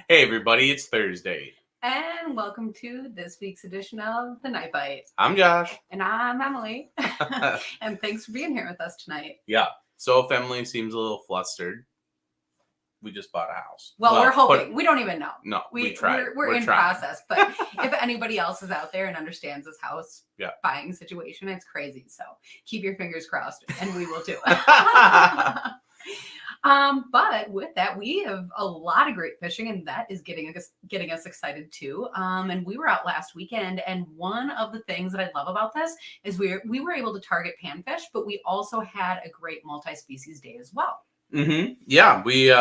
Hey everybody, it's Thursday. And welcome to this week's edition of The Night Bite. I'm Josh. And I'm Emily. And thanks for being here with us tonight. Yeah. So if Emily seems a little flustered, we just bought a house. Well, we're hoping. We don't even know. No, we tried. We're in trying. process. But if anybody else is out there and understands this house buying situation, it's crazy. So keep your fingers crossed and we will do it. But with that, we have a lot of great fishing, and that is getting us excited too. And we were out last weekend, and one of the things that I love about this is we were able to target panfish, but we also had a great multi-species day as well. Mm-hmm. Yeah, we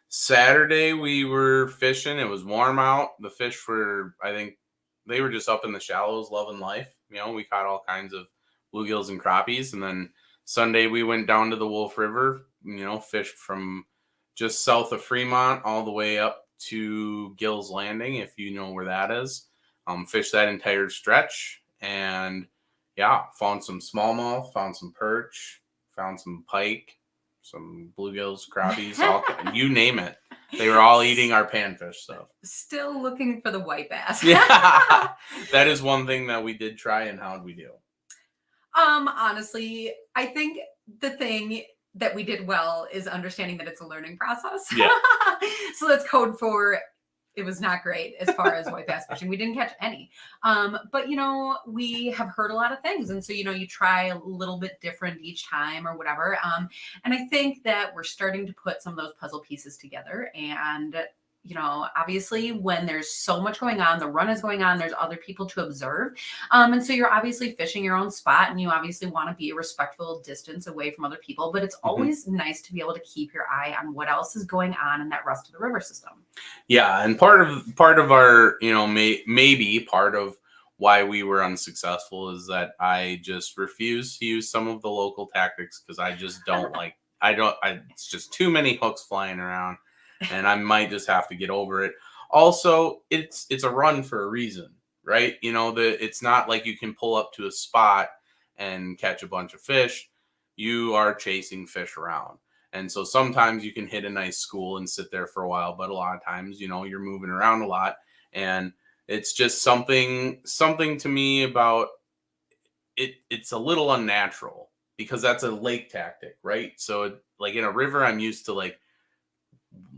Saturday we were fishing. It was warm out. The fish were, I think, they were just up in the shallows, loving life. You know, we caught all kinds of bluegills and crappies, and then Sunday we went down to the Wolf River. You know, fished from just south of Fremont all the way up to Gill's Landing, if you know where that is. Fished that entire stretch, and yeah, found some smallmouth, found some perch, found some pike, some bluegills, crappies, all you name it. They were all eating our panfish stuff. Still looking for the white bass. Yeah, that is one thing that we did try. And how'd we do? Honestly, I think the thing that we did well is understanding that it's a learning process. Yeah. So that's code for it was not great as far as white bass fishing. We didn't catch any. But, you know, we have heard a lot of things. And so, you know, you try a little bit different each time or whatever. And I think that we're starting to put some of those puzzle pieces together. And you know, obviously when there's so much going on, the run is going on, there's other people to observe. And so you're obviously fishing your own spot and you obviously want to be a respectful distance away from other people, but it's always nice to be able to keep your eye on what else is going on in that rest of the river system. Yeah. And part of our, you know, maybe part of why we were unsuccessful is that I just refuse to use some of the local tactics because I just don't it's just too many hooks flying around. And I might just have to get over it. Also, it's a run for a reason, right? You know, it's not like you can pull up to a spot and catch a bunch of fish. You are chasing fish around. And so sometimes you can hit a nice school and sit there for a while, but a lot of times, you know, you're moving around a lot. And it's just something to me about it. It's a little unnatural because that's a lake tactic, right? So like in a river, I'm used to like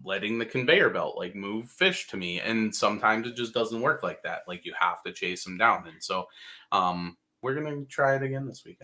letting the conveyor belt like move fish to me, and sometimes it just doesn't work like that. Like you have to chase them down. And so we're gonna try it again this week.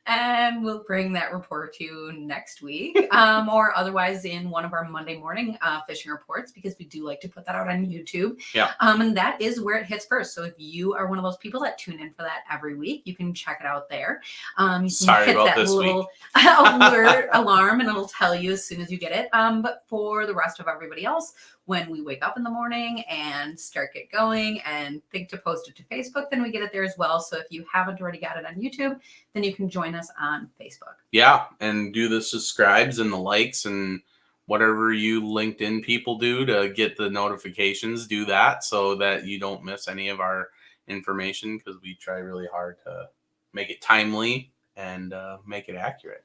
And we'll bring that report to you next week, or otherwise in one of our Monday morning fishing reports, because we do like to put that out on YouTube. Yeah. And that is where it hits first. So if you are one of those people that tune in for that every week, you can check it out there. You can Sorry hit about that this little alert alarm, and it'll tell you as soon as you get it. But for the rest of everybody else, when we wake up in the morning and get going and think to post it to Facebook, then we get it there as well. So if you haven't already got it on YouTube, then you can join us on Facebook. Yeah, and do the subscribes and the likes and whatever you LinkedIn people do to get the notifications. Do that so that you don't miss any of our information, because we try really hard to make it timely and make it accurate.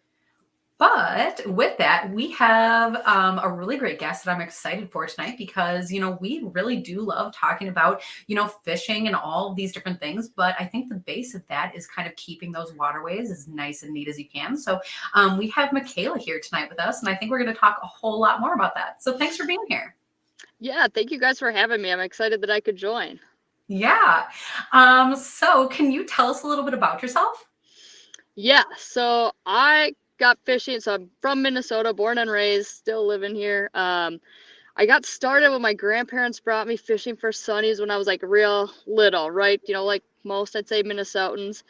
But with that, we have a really great guest that I'm excited for tonight because, you know, we really do love talking about, you know, fishing and all of these different things. But I think the base of that is kind of keeping those waterways as nice and neat as you can. So we have Michaela here tonight with us, and I think we're going to talk a whole lot more about that. So thanks for being here. Yeah, thank you guys for having me. I'm excited that I could join. Yeah. So can you tell us a little bit about yourself? Yeah, so I got fishing. So I'm from Minnesota, born and raised, still living here. I got started when my grandparents brought me fishing for sunnies when I was like real little, right? You know, like most, I'd say Minnesotans,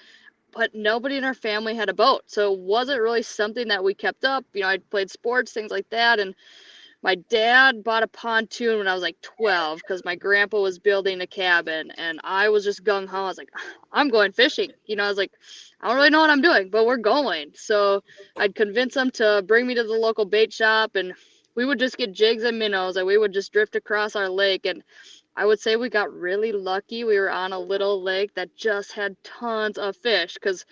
but nobody in our family had a boat. So it wasn't really something that we kept up. You know, I played sports, things like that. And my dad bought a pontoon when I was like 12 because my grandpa was building a cabin, and I was just gung ho. I was like, I'm going fishing. You know, I was like, I don't really know what I'm doing, but we're going. So I'd convince them to bring me to the local bait shop, and we would just get jigs and minnows, and we would just drift across our lake. And I would say we got really lucky. We were on a little lake that just had tons of fish because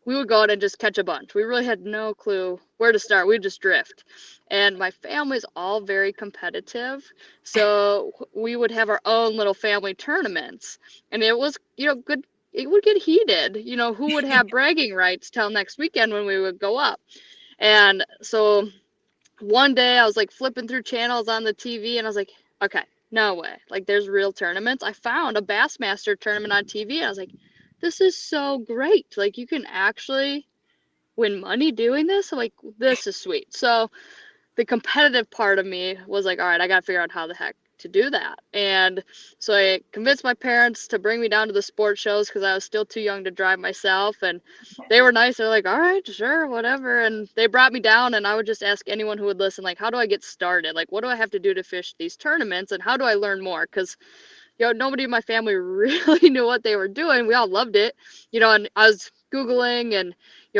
we would go out and just catch a bunch. We really had no clue where to start. We'd just drift. And my family's all very competitive. So we would have our own little family tournaments. And it was, good. It would get heated. Who would have bragging rights till next weekend when we would go up. And so one day I was like flipping through channels on the TV and I was like, okay, no way. Like there's real tournaments. I found a Bassmaster tournament on TV and I was like, this is so great. Like you can actually win money doing this. I'm like, this is sweet. So the competitive part of me was like, all right, I got to figure out how the heck to do that. And so I convinced my parents to bring me down to the sports shows because I was still too young to drive myself. And they were nice. They're like, all right, sure, whatever. And they brought me down and I would just ask anyone who would listen, like, how do I get started? Like, what do I have to do to fish these tournaments? And how do I learn more? Because nobody in my family really knew what they were doing. We all loved it, and I was Googling and,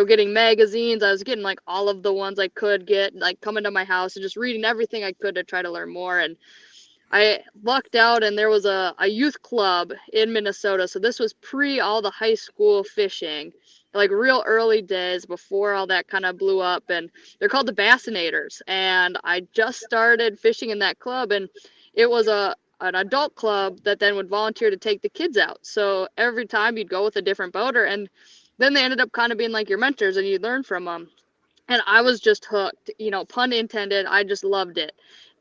getting magazines. I was getting like all of the ones I could get, like coming to my house and just reading everything I could to try to learn more. And I lucked out and there was a youth club in Minnesota. So this was pre all the high school fishing, like real early days before all that kind of blew up. And they're called the Bassinators. And I just started fishing in that club and it was an adult club that then would volunteer to take the kids out. So every time you'd go with a different boater and then they ended up kind of being like your mentors and you'd learn from them. And I was just hooked, pun intended. I just loved it.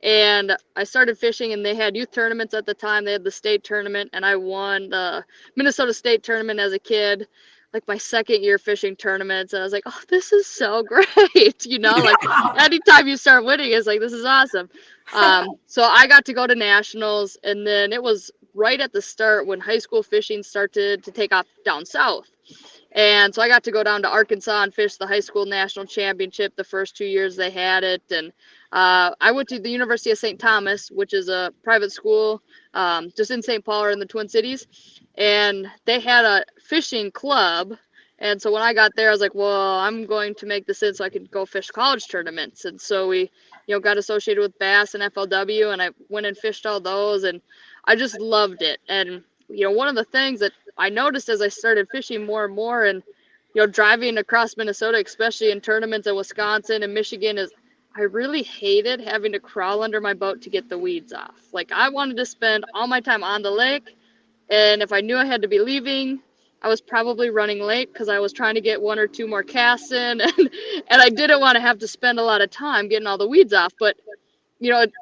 And I started fishing and they had youth tournaments at the time. They had the state tournament and I won the Minnesota state tournament as a kid, like my second year fishing tournaments. And I was like, oh, this is so great. Like anytime you start winning, it's like, this is awesome. So I got to go to nationals and then it was right at the start when high school fishing started to take off down south. And so I got to go down to Arkansas and fish the high school national championship the first 2 years they had it. And I went to the University of St. Thomas, which is a private school just in St. Paul or in the Twin Cities. And they had a fishing club. And so when I got there, I was like, well, I'm going to make this in so I could go fish college tournaments. And so we, got associated with Bass and FLW, and I went and fished all those. And I just loved it. And, one of the things that I noticed as I started fishing more and more and, driving across Minnesota, especially in tournaments in Wisconsin and Michigan, is I really hated having to crawl under my boat to get the weeds off. Like I wanted to spend all my time on the lake. And if I knew I had to be leaving, I was probably running late because I was trying to get one or two more casts in. And I didn't want to have to spend a lot of time getting all the weeds off. But,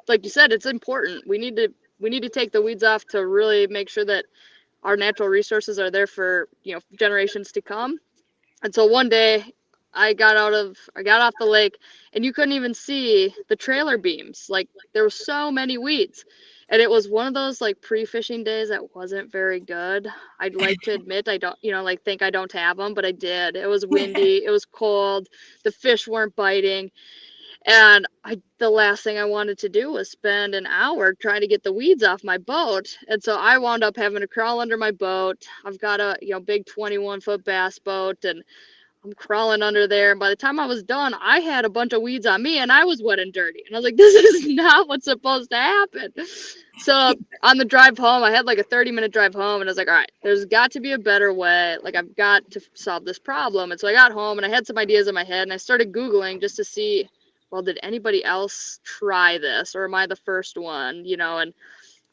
like you said, it's important. We need to take the weeds off to really make sure that our natural resources are there for, generations to come. And so one day I got off the lake and you couldn't even see the trailer beams. Like there were so many weeds. And it was one of those like pre-fishing days that wasn't very good. I'd like to admit I don't, think I don't have them, but I did. It was windy, it was cold, the fish weren't biting. And the last thing I wanted to do was spend an hour trying to get the weeds off my boat. And so I wound up having to crawl under my boat. I've got a big 21-foot bass boat and I'm crawling under there. And by the time I was done, I had a bunch of weeds on me and I was wet and dirty. And I was like, this is not what's supposed to happen. So on the drive home, I had like a 30-minute drive home and I was like, all right, there's got to be a better way. Like I've got to solve this problem. And so I got home and I had some ideas in my head and I started Googling just to see, well, did anybody else try this or am I the first one, and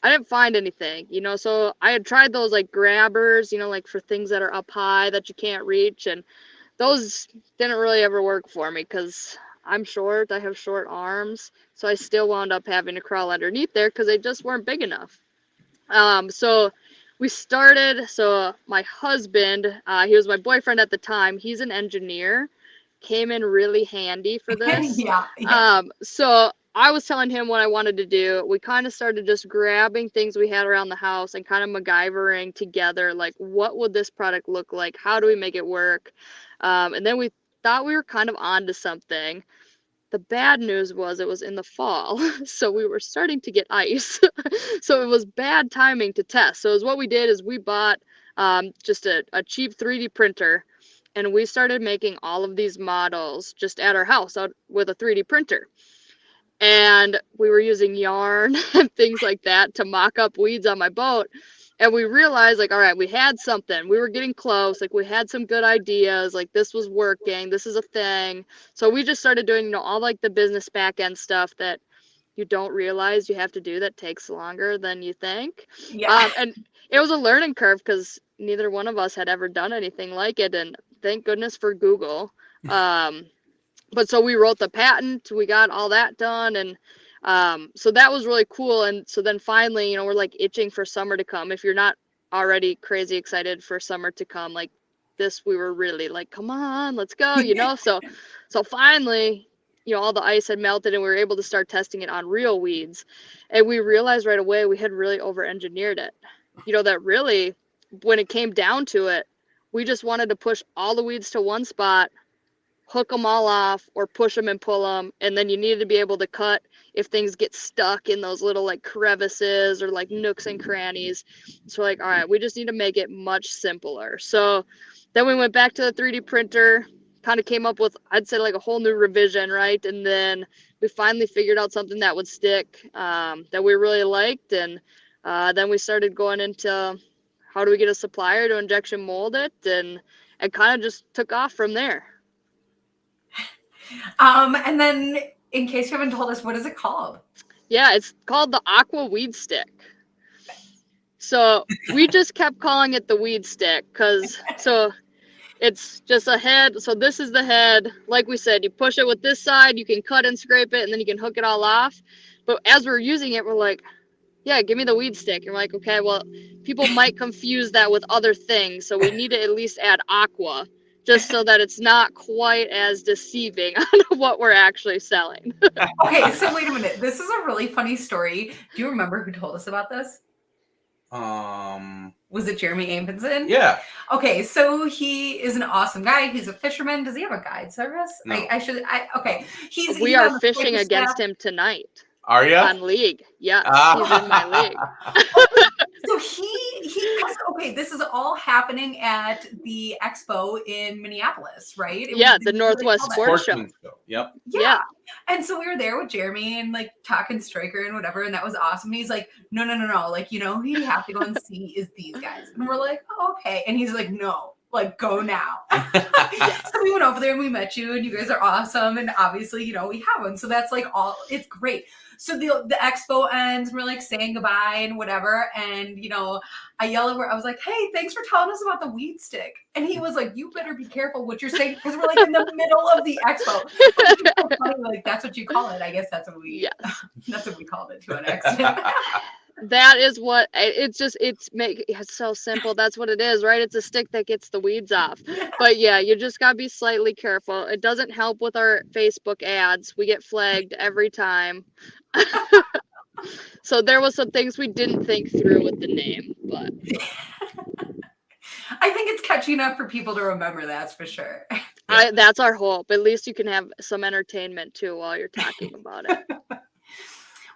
I didn't find anything, so I had tried those like grabbers, like for things that are up high that you can't reach. And those didn't really ever work for me because I'm short. I have short arms. So I still wound up having to crawl underneath there because they just weren't big enough. So we started, so my husband, he was my boyfriend at the time. He's an engineer. Came in really handy for this. Yeah. So I was telling him what I wanted to do. We kind of started just grabbing things we had around the house and kind of MacGyvering together, like what would this product look like? How do we make it work? And then we thought we were kind of onto something. The bad news was it was in the fall, so we were starting to get ice. So it was bad timing to test. So what we did is we bought just a cheap 3D printer. And we started making all of these models just at our house out with a 3D printer. And we were using yarn and things like that to mock up weeds on my boat. And we realized, like, all right, we had something. We were getting close. Like, we had some good ideas. Like, this was working. This is a thing. So we just started doing, all like the business back end stuff that you don't realize you have to do that takes longer than you think. Yeah. And it was a learning curve because neither one of us had ever done anything like it. And thank goodness for Google. But so we wrote the patent, we got all that done, and so that was really cool. And so then finally, we're like itching for summer to come. If you're not already crazy excited for summer to come, like this, we were really like, come on, let's go, So finally, all the ice had melted and we were able to start testing it on real weeds. And we realized right away we had really over-engineered it. That really, when it came down to it, we just wanted to push all the weeds to one spot, hook them all off, or push them and pull them, and then you needed to be able to cut if things get stuck in those little like crevices or like nooks and crannies. So like, all right, we just need to make it much simpler. So then we went back to the 3D printer, kind of came up with, I'd say, like a whole new revision, right? And then we finally figured out something that would stick, that we really liked, and then we started going into how do we get a supplier to injection mold it, and kind of just took off from there. And then, in case you haven't told us, what is it called? Yeah, it's called the Aqua Weed Stick. So we just kept calling it the weed stick because it's just a head. So this is the head. Like we said, you push it with this side, you can cut and scrape it, and then you can hook it all off. But as we're using it, we're like, yeah, give me the weed stick. And we're like, okay, well, people might confuse that with other things. So we need to at least add aqua, just so that it's not quite as deceiving on what we're actually selling. Okay, so wait a minute. This is a really funny story. Do you remember who told us about this? Was it Jeremy Amundsen? Yeah. Okay, so he is an awesome guy. He's a fisherman. Does he have a guide service? No. Okay. We are fishing against him tonight. Are you? On league. Yeah, he's in my league. So okay, this is all happening at the Expo in Minneapolis, right? The Northwest Sports Show. Yep. Yeah. And so we were there with Jeremy and like talking striker and whatever, and that was awesome. He's like, no, like, you have to go and see is these guys. And we're like, oh, okay. And he's like, no, like, go now. So we went over there and we met you, and you guys are awesome. And obviously, we have them. So that's like it's great. So the expo ends, and we're like saying goodbye and whatever. And, I yell over, I was like, hey, thanks for telling us about the weed stick. And he was like, you better be careful what you're saying, because we're like in the middle of the expo. So funny, like, that's what you call it. I guess that's what that's what we called it to an extent. That is what it's so simple. That's what it is, right? It's a stick that gets the weeds off. But yeah, you just gotta be slightly careful. It doesn't help with our Facebook ads. We get flagged every time. So there was some things we didn't think through with the name, but I think it's catchy enough for people to remember, that's for sure. That's our hope. At least you can have some entertainment too while you're talking about it.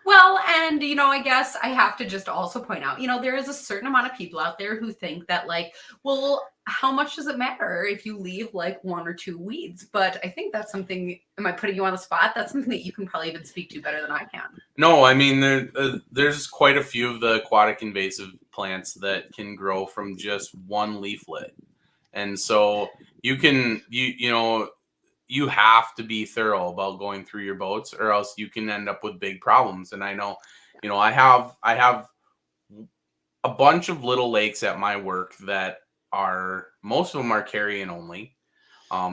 Well, and, I guess I have to just also point out, there is a certain amount of people out there who think that, like, well, how much does it matter if you leave like one or two weeds? But I think that's something, am I putting you on the spot? That's something that you can probably even speak to better than I can. No, I mean, there's quite a few of the aquatic invasive plants that can grow from just one leaflet. And so you can, you have to be thorough about going through your boats, or else you can end up with big problems. And I know, I have a bunch of little lakes at my work that most of them are carrying only.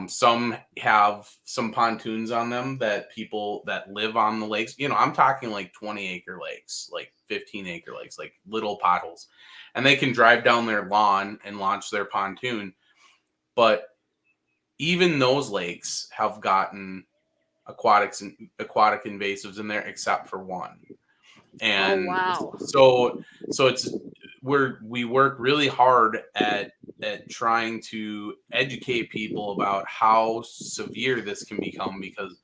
Some have some pontoons on them that people that live on the lakes, I'm talking like 20-acre lakes, like 15-acre lakes, like little potholes, and they can drive down their lawn and launch their pontoon. But even those lakes have gotten aquatic invasives in there, except for one. And so it's we work really hard at trying to educate people about how severe this can become, because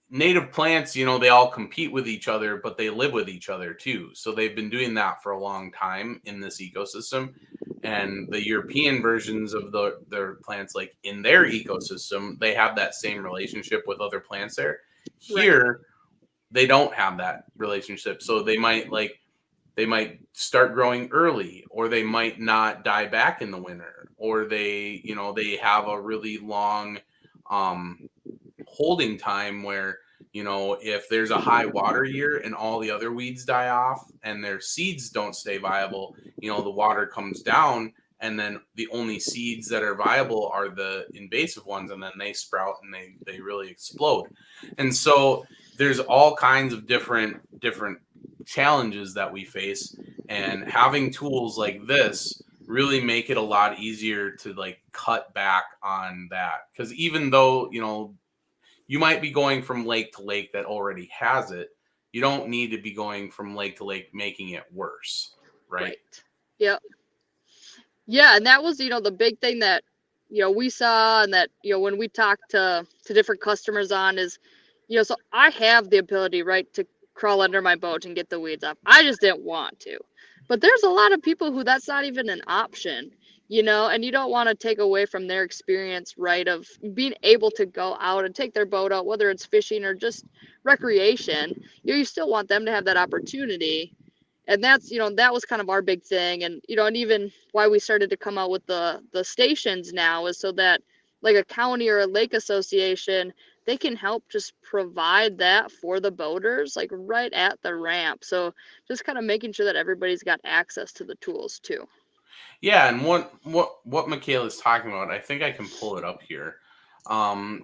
native plants, they all compete with each other, but they live with each other too. So they've been doing that for a long time in this ecosystem. And the European versions of their plants, like in their ecosystem, they have that same relationship with other plants there. Here, they don't have that relationship. So they might, like, they might start growing early, or they might not die back in the winter, or they, you know, they have a really long holding time where, you know, if there's a high water year and all the other weeds die off and their seeds don't stay viable, you know, the water comes down and then the only seeds that are viable are the invasive ones, and then they sprout and they really explode. And so there's all kinds of different challenges that we face, and having tools like this really make it a lot easier to like cut back on that, because even though, you know, you might be going from lake to lake that already has it, you don't need to be going from lake to lake making it worse, right? Yep. Yeah, and that was, you know, the big thing that, you know, we saw, and that, you know, when we talked to different customers on is, you know, so I have the ability, right, to crawl under my boat and get the weeds off. I just didn't want to. But there's a lot of people who that's not even an option, you know, and you don't want to take away from their experience, right, of being able to go out and take their boat out, whether it's fishing or just recreation. You know, you still want them to have that opportunity. And that's, you know, that was kind of our big thing. And, you know, and even why we started to come out with the stations now is so that like a county or a lake association, they can help just provide that for the boaters, like right at the ramp. So just kind of making sure that everybody's got access to the tools too. Yeah, and what Michaela's talking about, I think I can pull it up here.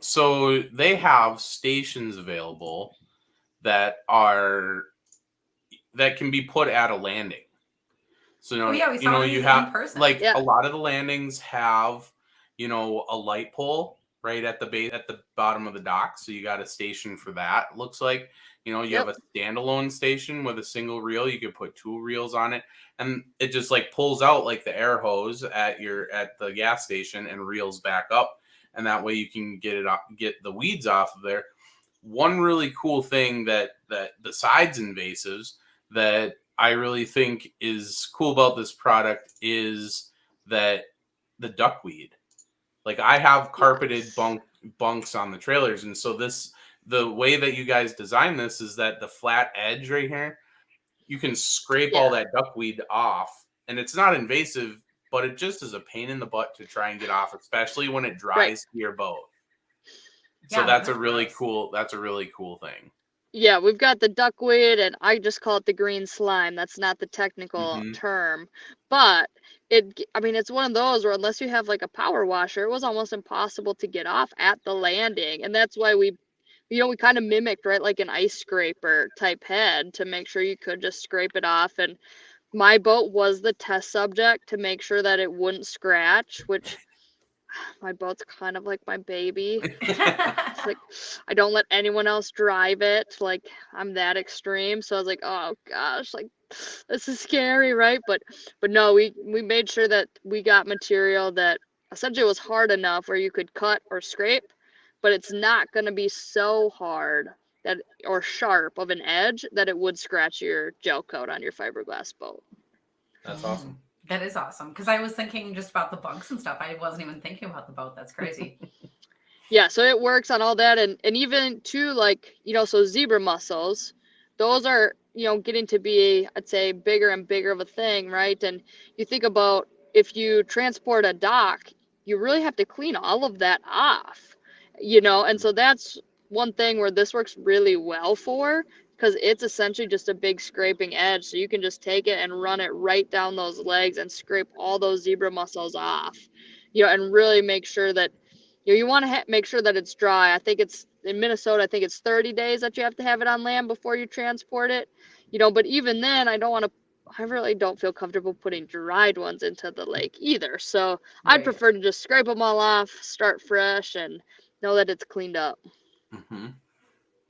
So they have stations available that can be put at a landing. So Oh yeah, we you saw know, these you in have person. like Yeah. a lot of the landings have, you know, a light pole right at the base at the bottom of the dock. So you got a station for that. It looks like, you know, you Yep. have a standalone station with a single reel. You could put 2 reels on it, and it just like pulls out like the air hose at the gas station and reels back up, and that way you can get the weeds off of there. One really cool thing that besides invasives that I really think is cool about this product is that the duckweed. Like I have carpeted Yes. bunks on the trailers, and so the way that you guys design this is that the flat edge right here, you can scrape all Yeah. that duckweed off, and it's not invasive, but it just is a pain in the butt to try and get off, especially when it dries to your boat. So Yeah, that's a that's really gross. cool thing. Yeah, we've got the duckweed, and I just call it the green slime. That's not the technical Hmm. term, but I mean, it's one of those where unless you have like a power washer, it was almost impossible to get off at the landing. And that's why you know, we kind of mimicked, right, like an ice scraper type head to make sure you could just scrape it off. And my boat was the test subject to make sure that it wouldn't scratch, which my boat's kind of like my baby. It's like I don't let anyone else drive it. Like I'm that extreme. So I was like, oh gosh, like this is scary, right? But no, we made sure that we got material that essentially was hard enough where you could cut or scrape, but it's not going to be so hard that or sharp of an edge that it would scratch your gel coat on your fiberglass boat. That's awesome. That is awesome, because I was thinking just about the bunks and stuff. I wasn't even thinking about the boat. That's crazy. Yeah, so it works on all that, and even too, like, you know, so zebra mussels, those are, you know, getting to be, I'd say, bigger and bigger of a thing, right? And you think about if you transport a dock, you really have to clean all of that off, you know, and so that's one thing where this works really well for, because it's essentially just a big scraping edge, so you can just take it and run it right down those legs and scrape all those zebra mussels off, you know, and really make sure that you want to make sure that it's dry. I think it's in Minnesota, I think it's 30 days that you have to have it on land before you transport it. You know, but even then, I really don't feel comfortable putting dried ones into the lake either. So I'd Right. prefer to just scrape them all off, start fresh, and know that it's cleaned up. Hmm.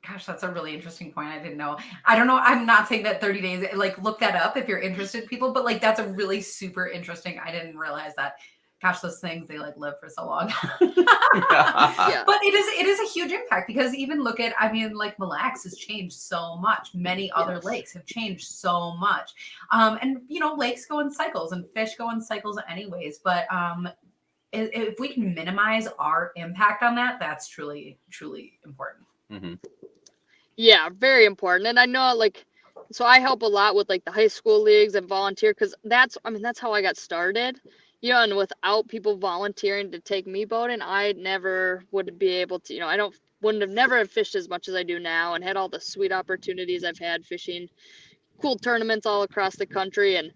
Gosh, that's a really interesting point. I didn't know. I don't know. I'm not saying that 30 days, like, look that up if you're interested, people, but like, that's a really super interesting. I didn't realize that. Gosh, those things, they like live for so long. Yeah. But it is a huge impact, because even look at, I mean, like Mille Lacs has changed so much. Many other Yes. lakes have changed so much. And you know, lakes go in cycles and fish go in cycles anyways. But if we can minimize our impact on that, that's truly, truly important. Hmm. Yeah, very important. And I know, like, so I help a lot with like the high school leagues and volunteer because that's how I got started. And without people volunteering to take me boating, I never would be able to, wouldn't have never have fished as much as I do now and had all the sweet opportunities I've had fishing, cool tournaments all across the country.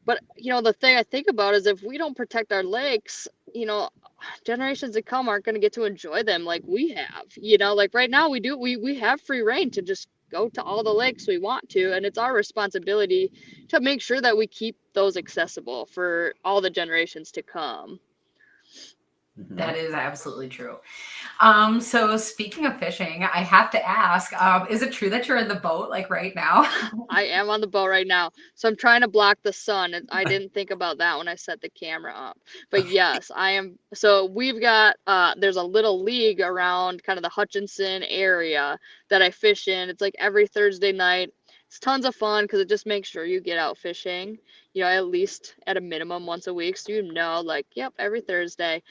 But the thing I think about is if we don't protect our lakes, generations to come aren't going to get to enjoy them like we have. Like right now we have free reign to just go to all the lakes we want to, and it's our responsibility to make sure that we keep those accessible for all the generations to come. That is absolutely true. So speaking of fishing, I have to ask, is it true that you're in the boat like right now? I am on the boat right now. So I'm trying to block the sun. And I didn't think about that when I set the camera up. But yes, I am. So we've got, there's a little league around kind of the Hutchinson area that I fish in. It's like every Thursday night. It's tons of fun because it just makes sure you get out fishing, at least at a minimum once a week. So like, yep, every Thursday.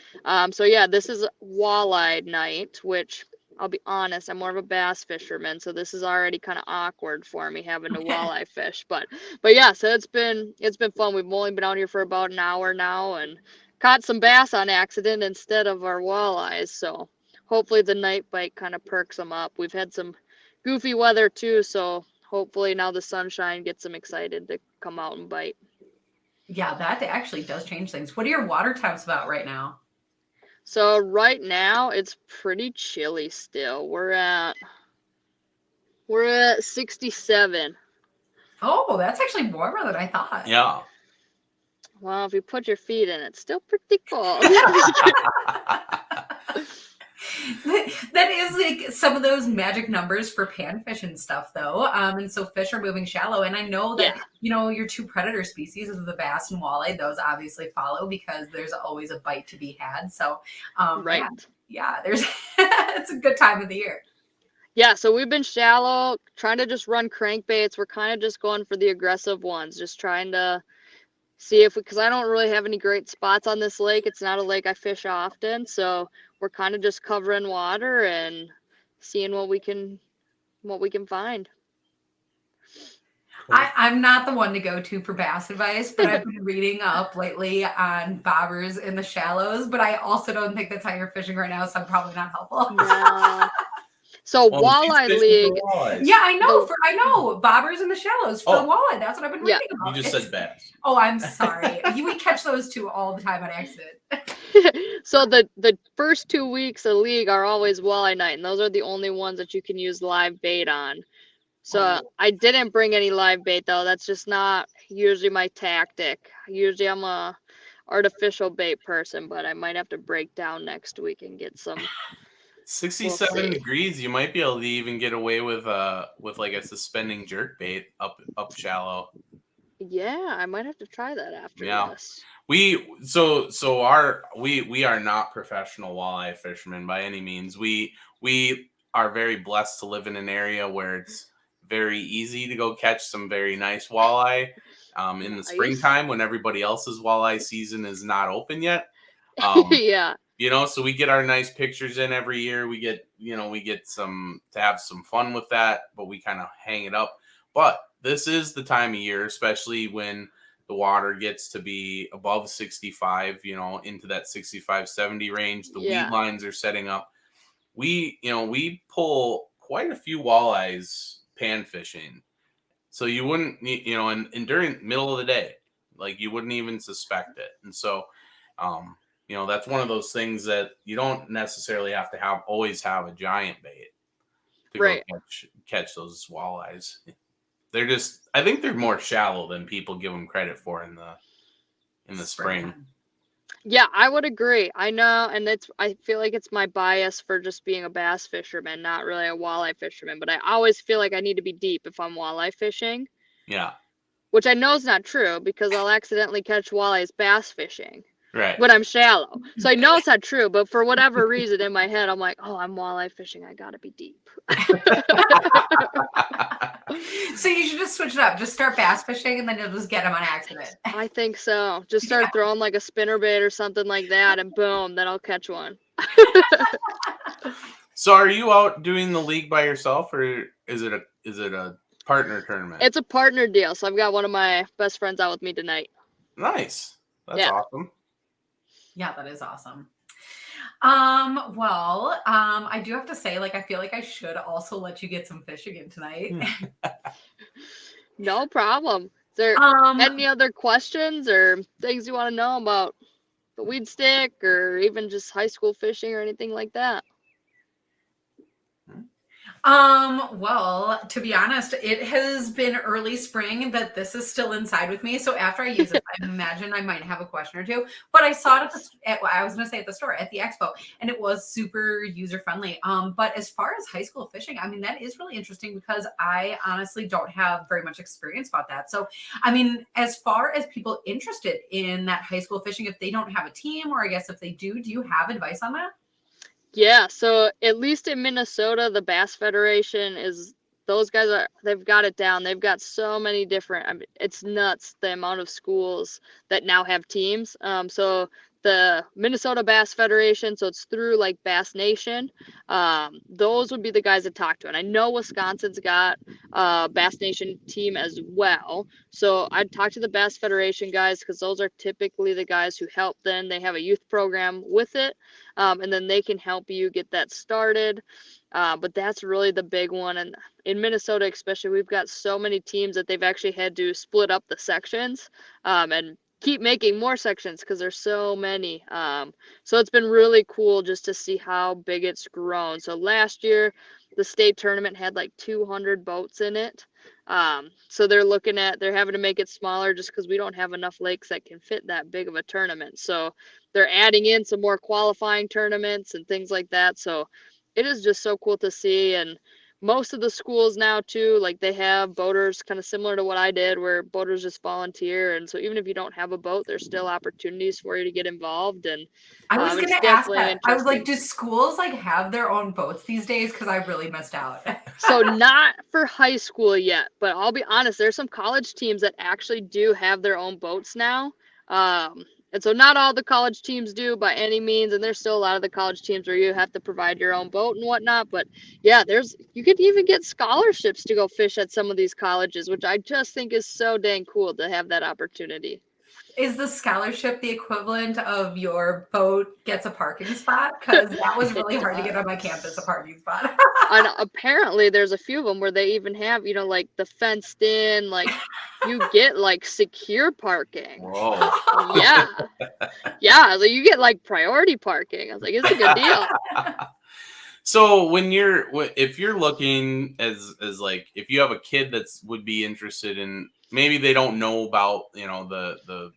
So yeah, this is walleye night, which I'll be honest, I'm more of a bass fisherman, so this is already kind of awkward for me having to walleye fish. But yeah, so it's been fun. We've only been out here for about an hour now and caught some bass on accident instead of our walleyes. So hopefully the night bite kind of perks them up. We've had some goofy weather too, so hopefully now the sunshine gets them excited to come out and bite. Yeah, that actually does change things. What are your water temps about right now? So right now it's pretty chilly still. We're at 67. Oh, that's actually warmer than I thought. Yeah. Well, if you put your feet in, it's still pretty cold. That is like some of those magic numbers for panfish and stuff, though. And so fish are moving shallow. And I know that, your two predator species of the bass and walleye, those obviously follow because there's always a bite to be had. So, right. Yeah, there's it's a good time of the year. Yeah, so we've been shallow, trying to just run crankbaits. We're kind of just going for the aggressive ones, just trying to see if because I don't really have any great spots on this lake. It's not a lake I fish often, so we're kind of just covering water and seeing what we can find. I'm not the one to go to for bass advice, but I've been reading up lately on bobbers in the shallows, but I also don't think that's how you're fishing right now, so I'm probably not helpful. No. So walleye league. Yeah, I know. Bobbers in the shallows for walleye. That's what I've been reading about. You just said bass. Oh, I'm sorry. We catch those two all the time on accident. So the first 2 weeks of league are always walleye night, and those are the only ones that you can use live bait on. So I didn't bring any live bait though. That's just not usually my tactic. Usually I'm a artificial bait person, but I might have to break down next week and get some. 67 degrees, you might be able to even get away with like a suspending jerk bait up shallow. Yeah, I might have to try that after this. We are not professional walleye fishermen by any means. We are very blessed to live in an area where it's very easy to go catch some very nice walleye in the springtime when everybody else's walleye season is not open yet. Yeah. So we get our nice pictures in every year. We get some to have some fun with that, but we kind of hang it up. But this is the time of year, especially when the water gets to be above 65, into that 65, 70 range. The weed lines are setting up. We pull quite a few walleyes pan fishing. So you wouldn't, and during middle of the day, like you wouldn't even suspect it. And so, that's one of those things that you don't necessarily have to always have a giant bait to go catch those walleyes. I think they're more shallow than people give them credit for in the spring. Yeah, I would agree. I know, and I feel like it's my bias for just being a bass fisherman, not really a walleye fisherman, but I always feel like I need to be deep if I'm walleye fishing. Yeah. Which I know is not true because I'll accidentally catch walleyes bass fishing. Right. But I'm shallow. So I know it's not true, but for whatever reason in my head, I'm like, I'm walleye fishing. I got to be deep. So you should just switch it up. Just start bass fishing and then you'll just get them on accident. I think so. Just start throwing like a spinnerbait or something like that and boom, then I'll catch one. So are you out doing the league by yourself or is it a Partner tournament. It's a partner deal. So I've got one of my best friends out with me tonight. Nice. That's Yeah. awesome. Yeah, that is awesome. I do have to say, like, I feel like I should also let you get some fish again tonight. No problem. Is there any other questions or things you want to know about the weed stick or even just high school fishing or anything like that? Well, to be honest, it has been early spring that this is still inside with me. So after I use it, I imagine I might have a question or two. But I saw it I was going to say at the store, at the expo, and it was super user friendly. But as far as high school fishing, I mean, that is really interesting because I honestly don't have very much experience about that. So, I mean, as far as people interested in that high school fishing, if they don't have a team, or I guess if they do you have advice on that? Yeah, so at least in Minnesota, the Bass Federation those guys they've got it down. They've got so many different, I mean, it's nuts the amount of schools that now have teams. So the Minnesota Bass Federation, so it's through like Bass Nation. Those would be the guys to talk to. And I know Wisconsin's got a Bass Nation team as well. So I'd talk to the Bass Federation guys because those are typically the guys who help them. They have a youth program with it. And then they can help you get that started. But that's really the big one. And in Minnesota, especially, we've got so many teams that they've actually had to split up the sections and keep making more sections because there's so many. So it's been really cool just to see how big it's grown. So last year, the state tournament had like 200 boats in it. So they're having to make it smaller just because we don't have enough lakes that can fit that big of a tournament. So they're adding in some more qualifying tournaments and things like that. So it is just so cool to see. And most of the schools now too, like they have boaters kind of similar to what I did, where boaters just volunteer. And so even if you don't have a boat, there's still opportunities for you to get involved. And I was going it's to ask definitely that. I was like, interesting. do schools like have their own boats these days? Because I really missed out. So not for high school yet, but I'll be honest, there's some college teams that actually do have their own boats now. And so not all the college teams do by any means, and there's still a lot of the college teams where you have to provide your own boat and whatnot. But yeah, you could even get scholarships to go fish at some of these colleges, which I just think is so dang cool to have that opportunity. Is the scholarship the equivalent of your boat gets a parking spot? Because that was really hard to get on my campus, a parking spot. And apparently there's a few of them where they even have, like the fenced in, like you get like secure parking. Whoa. Yeah. Yeah. So you get like priority parking. I was like, it's a good deal. So if you're looking as like, if you have a kid would be interested in, maybe they don't know about, the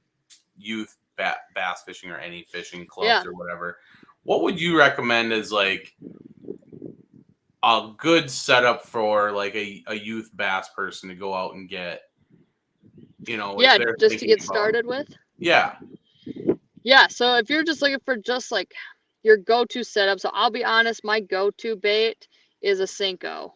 youth bass fishing or any fishing clubs or whatever, what would you recommend as like a good setup for like a youth bass person to go out and get, just to get started with? Yeah. So if you're just looking for just like your go-to setup, so I'll be honest, my go-to bait is a Cinco.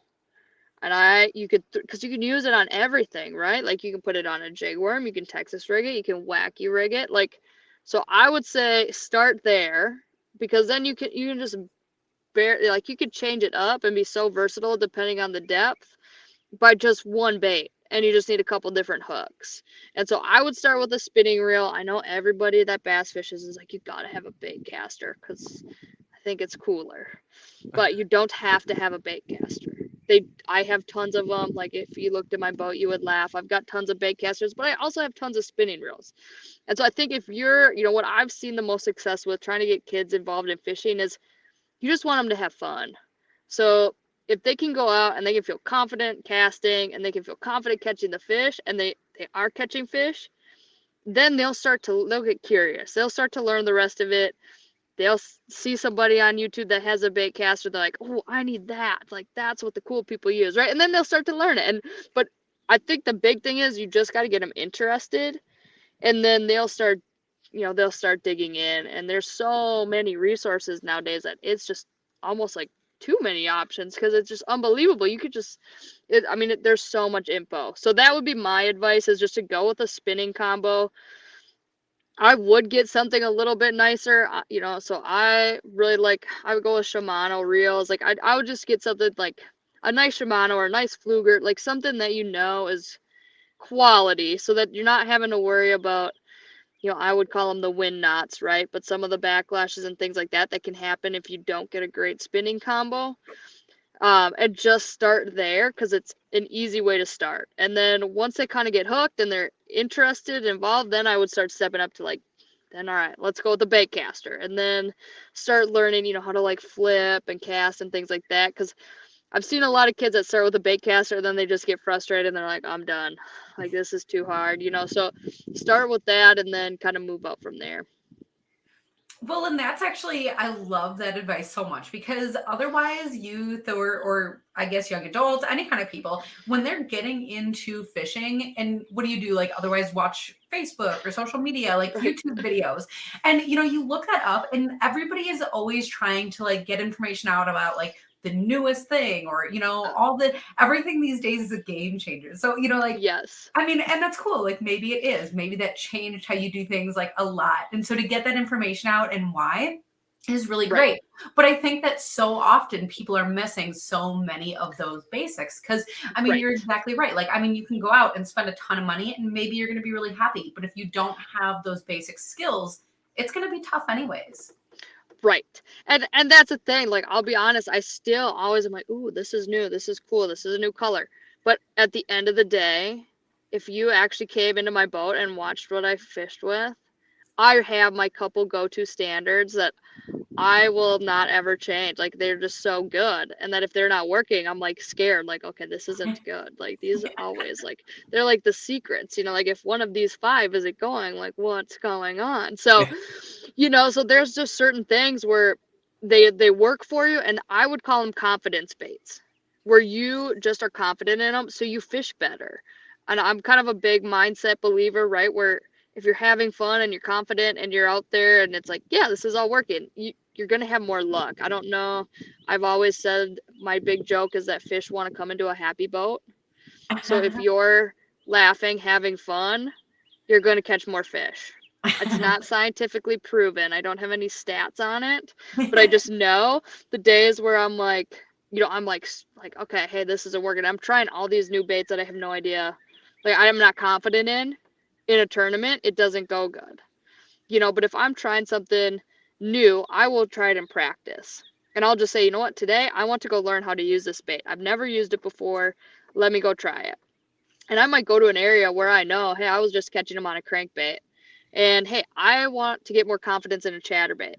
And because you can use it on everything, right? Like you can put it on a jig worm, you can Texas rig it, you can wacky rig it. Like, so I would say start there, because then you can just you could change it up and be so versatile depending on the depth by just one bait. And you just need a couple different hooks. And so I would start with a spinning reel. I know everybody that bass fishes is like, you gotta have a bait caster because I think it's cooler. But you don't have to have a bait caster. I have tons of them. Like if you looked at my boat, you would laugh. I've got tons of bait casters, but I also have tons of spinning reels. And so I think if you're, what I've seen the most success with trying to get kids involved in fishing is you just want them to have fun. So if they can go out and they can feel confident casting and they can feel confident catching the fish and they are catching fish, then they'll get curious. They'll start to learn the rest of it. They'll see somebody on YouTube that has a bait caster. They're like, oh, I need that. Like, that's what the cool people use, right? And then they'll start to learn it. But I think the big thing is you just got to get them interested. And then they'll start digging in. And there's so many resources nowadays that it's just almost like too many options because it's just unbelievable. You could there's so much info. So that would be my advice, is just to go with a spinning combo. I would get something a little bit nicer, so I would go with Shimano reels. Like I would just get something like, a nice Shimano or a nice Fluger, like something that is quality, so that you're not having to worry about, I would call them the wind knots, right? But some of the backlashes and things like that can happen if you don't get a great spinning combo. And just start there, because it's an easy way to start. And then once they kind of get hooked and they're interested, involved, then I would start stepping up to like, then all right, let's go with the bait caster, and then start learning, how to like flip and cast and things like that. Because I've seen a lot of kids that start with a bait caster, and then they just get frustrated and they're like, I'm done. Like, this is too hard, So start with that and then kind of move up from there. Well, and that's actually, I love that advice so much, because otherwise youth or I guess young adults, any kind of people, when they're getting into fishing, and what do you do? Like, otherwise watch Facebook or social media, like YouTube videos. And, you look that up, and everybody is always trying to like get information out about like the newest thing, or, everything these days is a game changer. So, like, yes. I mean, and that's cool. Like, maybe it is. Maybe that changed how you do things like a lot. And so to get that information out and why is really great. Right. But I think that so often people are missing so many of those basics, because, I mean, you're exactly right. Like, I mean, you can go out and spend a ton of money and maybe you're going to be really happy. But if you don't have those basic skills, it's going to be tough anyways. Right. And that's the thing. Like, I'll be honest, I still always am like, ooh, this is new. This is cool. This is a new color. But at the end of the day, if you actually came into my boat and watched what I fished with, I have my couple go-to standards that I will not ever change. Like, they're just so good. And that if they're not working, I'm like scared. Like, okay, this isn't good. Like, these always, like, they're like the secrets, like if one of these 5 isn't going, like, what's going on? So, so there's just certain things where they work for you. And I would call them confidence baits, where you just are confident in them, so you fish better. And I'm kind of a big mindset believer, right? Where if you're having fun and you're confident and you're out there and it's like, yeah, this is all working, you're going to have more luck. I don't know. I've always said my big joke is that fish want to come into a happy boat. So if you're laughing, having fun, you're going to catch more fish. It's not scientifically proven. I don't have any stats on it, but I just know the days where I'm like, I'm like, okay, hey, this isn't working. I'm trying all these new baits that I have no idea. Like, I am not confident in a tournament, it doesn't go good. But if I'm trying something new, I will try it in practice. And I'll just say, you know what, today I want to go learn how to use this bait. I've never used it before. Let me go try it. And I might go to an area where I know, hey, I was just catching them on a crankbait. And hey, I want to get more confidence in a chatterbait.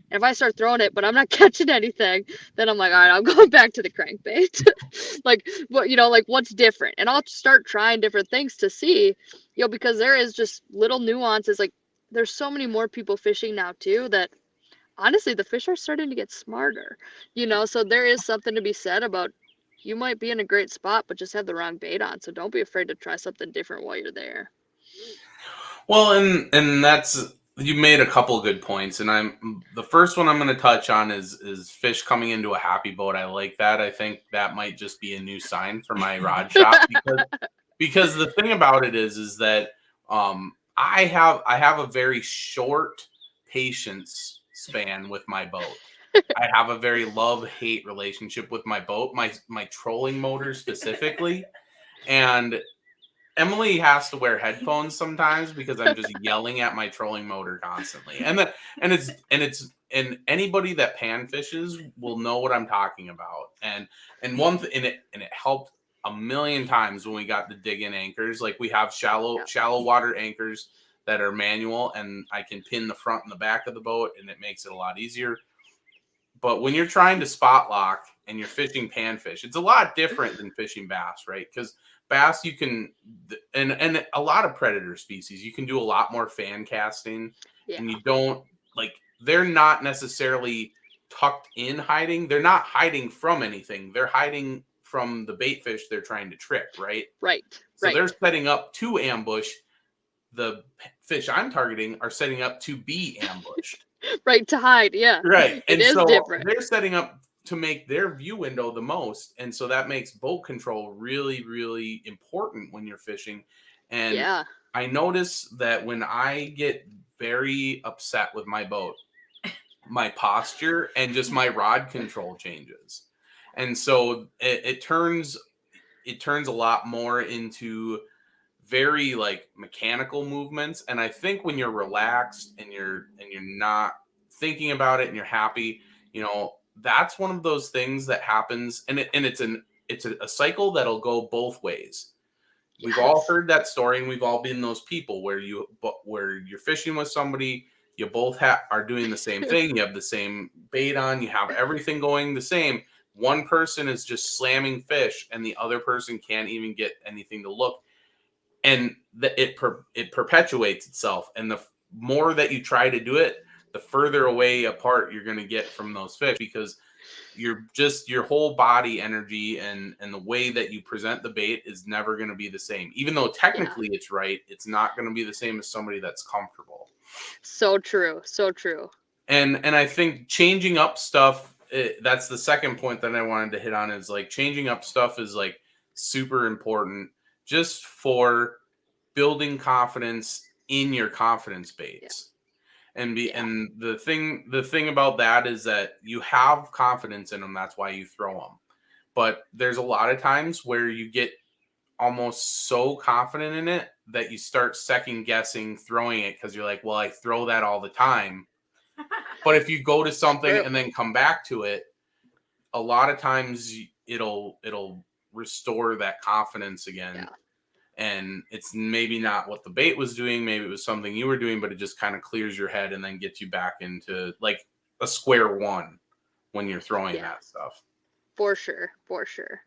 And if I start throwing it, but I'm not catching anything, then I'm like, all right, I'm going back to the crankbait. Like, what, like, what's different? And I'll start trying different things to see, because there is just little nuances. Like, there's so many more people fishing now too, that honestly, the fish are starting to get smarter, so there is something to be said about, you might be in a great spot, but just have the wrong bait on. So don't be afraid to try something different while you're there. Well, and that's, you made a couple good points, and the first one I'm going to touch on is fish coming into a happy boat. I like that. I think that might just be a new sign for my rod shop, because the thing about it is that I have a very short patience span with my boat. I have a very love-hate relationship with my boat, my trolling motor specifically, and Emily has to wear headphones sometimes because I'm just yelling at my trolling motor constantly. And anybody that pan fishes will know what I'm talking about. And it helped a million times when we got the dig in anchors. Like, we have shallow water anchors that are manual, and I can pin the front and the back of the boat, and it makes it a lot easier. But when you're trying to spot lock and you're fishing panfish, it's a lot different than fishing bass, right? Because bass, you can, and a lot of predator species, you can do a lot more fan casting, and you don't, like, they're not necessarily tucked in hiding. They're not hiding from anything. They're hiding from the bait fish they're trying to trick, right? Right. So they're setting up to ambush. The fish I'm targeting are setting up to be ambushed. Right, to hide, yeah. Right. And it is so different. They're setting up to make their view window the most. And so that makes boat control really, really important when you're fishing. And I notice that when I get very upset with my boat, my posture and just my rod control changes. And so it turns a lot more into very like mechanical movements. And I think when you're relaxed and you're not thinking about it and you're happy, that's one of those things that happens, and it's a cycle that'll go both ways. We've all Yes. heard that story, and we've all been those people where you're fishing with somebody, you both are doing the same thing, you have the same bait on, you have everything going the same. One person is just slamming fish, and the other person can't even get anything to look, and it perpetuates itself. And the more that you try to do it, the further away apart you're going to get from those fish, because your whole body energy and the way that you present the bait is never going to be the same. Even though technically it's right, it's not going to be the same as somebody that's comfortable. So true. So true. And I think changing up stuff, that's the second point that I wanted to hit on, is like changing up stuff is like super important just for building confidence in your confidence baits. And the thing about that is that you have confidence in them. That's why you throw them. But there's a lot of times where you get almost so confident in it that you start second guessing throwing it, because you're like, well, I throw that all the time. But if you go to something and then come back to it, a lot of times it'll restore that confidence again. Yeah. And it's maybe not what the bait was doing, maybe it was something you were doing, but it just kind of clears your head and then gets you back into like a square one when you're throwing that stuff. For sure. For sure.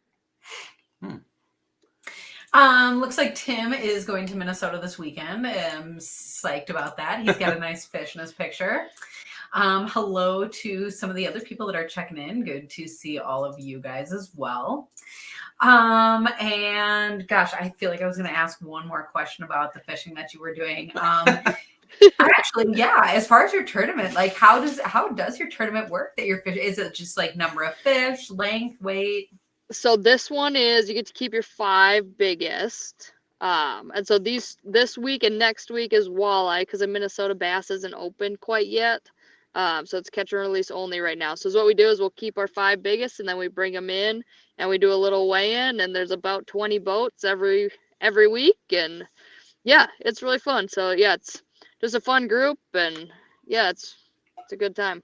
Looks like Tim is going to Minnesota this weekend. I'm psyched about that. He's got a nice fish in his picture. Hello to some of the other people that are checking in. Good to see all of you guys as well. And gosh, I feel like I was going to ask one more question about the fishing that you were doing. Actually, yeah, as far as your tournament, like how does your tournament work that you're fishing? Is it just like number of fish, length, weight? So this one is you get to keep your 5 biggest. And so this week and next week is walleye, because the Minnesota bass isn't open quite yet. So it's catch and release only right now. So what we do is we'll keep our 5 biggest, and then we bring them in and we do a little weigh-in, and there's about 20 boats every week, and yeah, it's really fun. So yeah, it's just a fun group, and yeah, it's a good time.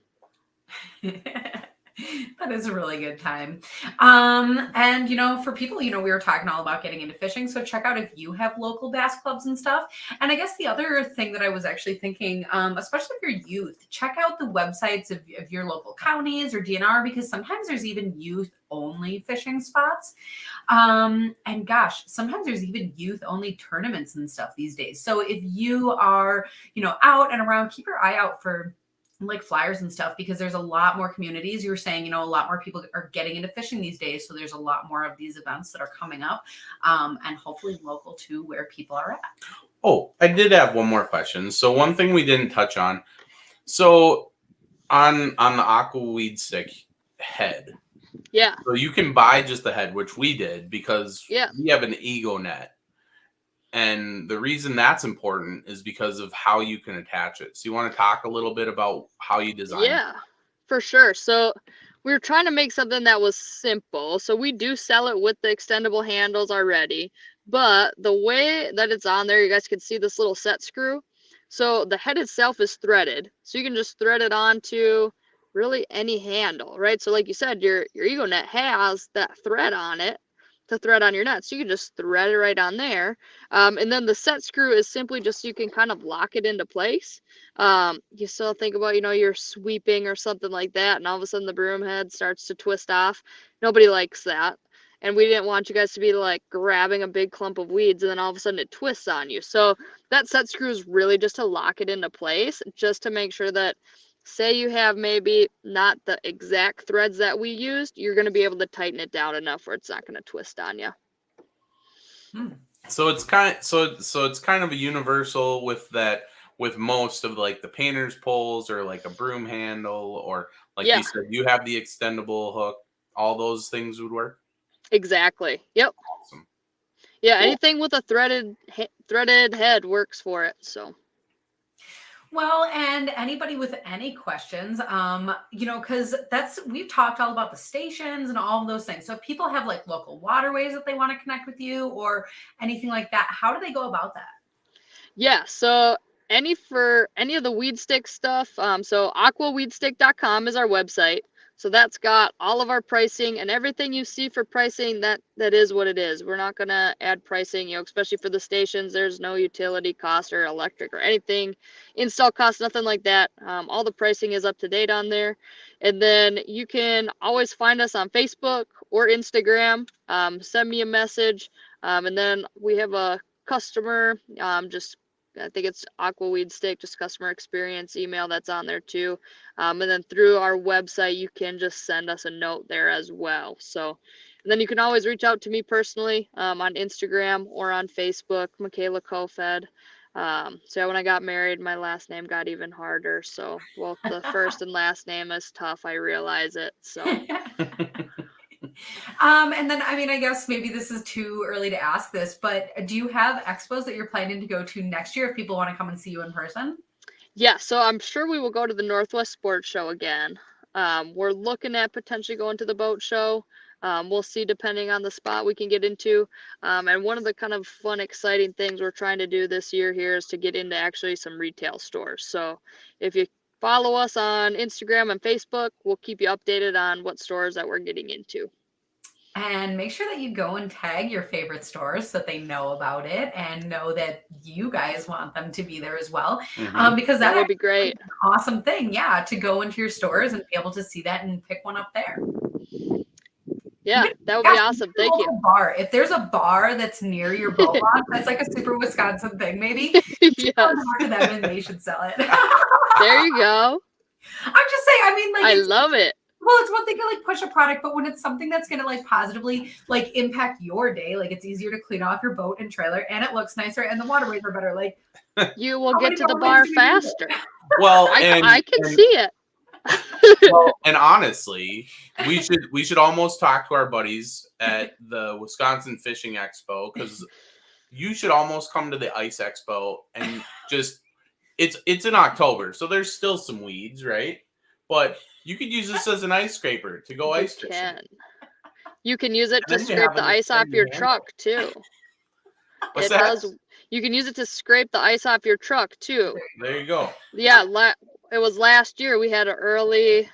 That is a really good time. And for people, we were talking all about getting into fishing. So check out if you have local bass clubs and stuff. And I guess the other thing that I was actually thinking, especially if you're youth, check out the websites of your local counties or DNR, because sometimes there's even youth only fishing spots. And gosh, sometimes there's even youth only tournaments and stuff these days. So if you are, out and around, keep your eye out for like flyers and stuff, because there's a lot more communities. You were saying, a lot more people are getting into fishing these days. So there's a lot more of these events that are coming up, and hopefully local to where people are at. Oh, I did have one more question. So one thing we didn't touch on. So on the Aqua Weed Stick head. Yeah. So you can buy just the head, which we did because we have an ego net. And the reason that's important is because of how you can attach it. So you want to talk a little bit about how you design it? Yeah, for sure. So we were trying to make something that was simple. So we do sell it with the extendable handles already, but the way that it's on there, you guys can see this little set screw. So the head itself is threaded. So you can just thread it onto really any handle, right? So like you said, your ego net has that thread on it to thread on your net. So you can just thread it right on there. And then the set screw is simply just so you can kind of lock it into place. You still think about, you're sweeping or something like that, and all of a sudden the broom head starts to twist off. Nobody likes that. And we didn't want you guys to be like grabbing a big clump of weeds and then all of a sudden it twists on you. So that set screw is really just to lock it into place, just to make sure that, say you have maybe not the exact threads that we used, you're going to be able to tighten it down enough where it's not going to twist on you. So it's kind of a universal with that, with most of like the painter's poles or like a broom handle, or like you said, you have the extendable hook. All those things would work. Exactly. Yep. Awesome. Yeah, cool. Anything with a threaded head works for it. So. Well, and anybody with any questions, because we've talked all about the stations and all of those things. So if people have like local waterways that they want to connect with you or anything like that, how do they go about that? Yeah, so for any of the weed stick stuff, so aquaweedstick.com is our website. So that's got all of our pricing, and everything you see for pricing, that is what it is. We're not gonna add pricing, especially for the stations. There's no utility cost or electric or anything, install cost, nothing like that. All the pricing is up to date on there. And then you can always find us on Facebook or Instagram. Send me a message. And then we have a customer, I think it's Aqua Weed Stick, just customer experience email that's on there too. And then through our website, you can just send us a note there as well. So, and then you can always reach out to me personally on Instagram or on Facebook, Michaela Kofed. So when I got married, my last name got even harder. So both the first and last name is tough. I realize it. So. And then, I guess maybe this is too early to ask this, but do you have expos that you're planning to go to next year if people want to come and see you in person? Yeah, so I'm sure we will go to the Northwest Sports Show again. We're looking at potentially going to the boat show. We'll see depending on the spot we can get into. And one of the kind of fun, exciting things we're trying to do this year here is to get into actually some retail stores. So if you follow us on Instagram and Facebook, we'll keep you updated on what stores that we're getting into. And make sure that you go and tag your favorite stores so that they know about it and know that you guys want them to be there as well. Because that would be great. An awesome thing. Yeah. To go into your stores and be able to see that and pick one up there. Yeah, that would be awesome. Thank you. Bar. If there's a bar that's near your boat launch, that's like a super Wisconsin thing, maybe. Yes. Talk to them and they should sell it. There you go. I'm just saying, I love it. Well, it's one thing to like push a product, but when it's something that's going to like positively like impact your day, like it's easier to clean off your boat and trailer and it looks nicer and the waterways are better. Like you will get to the bar faster. Well, I can see it. Well, and honestly, we should almost talk to our buddies at the Wisconsin Fishing Expo, because you should almost come to the Ice Expo and just it's in October, so there's still some weeds, right? But you could use this as an ice scraper to go ice fishing. You can use it to scrape the ice off your truck too. What's that? You can use it to scrape the ice off your truck too. There you go. Yeah, it was last year. We had an early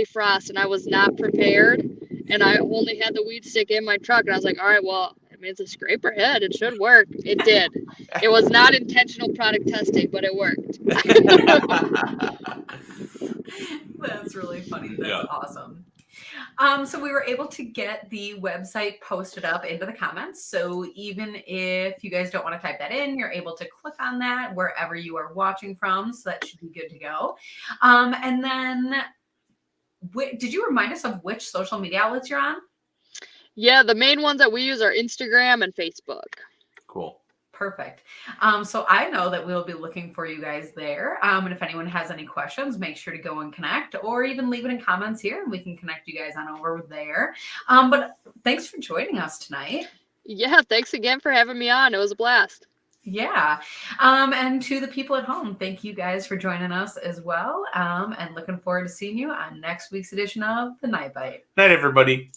frost, and I was not prepared, and I only had the weed stick in my truck, and I was like, all right, well, it's a scraper head. It should work. It did. It was not intentional product testing, but it worked. That's really funny. That's awesome. So we were able to get the website posted up into the comments. So even if you guys don't want to type that in, you're able to click on that wherever you are watching from. So that should be good to go. And then did you remind us of which social media outlets you're on? Yeah, the main ones that we use are Instagram and Facebook. Cool. Perfect. So I know that we'll be looking for you guys there. And if anyone has any questions, make sure to go and connect or even leave it in comments here and we can connect you guys on over there. But thanks for joining us tonight. Yeah, thanks again for having me on. It was a blast. Yeah. And to the people at home, thank you guys for joining us as well. And looking forward to seeing you on next week's edition of The Night Bite. Night, everybody.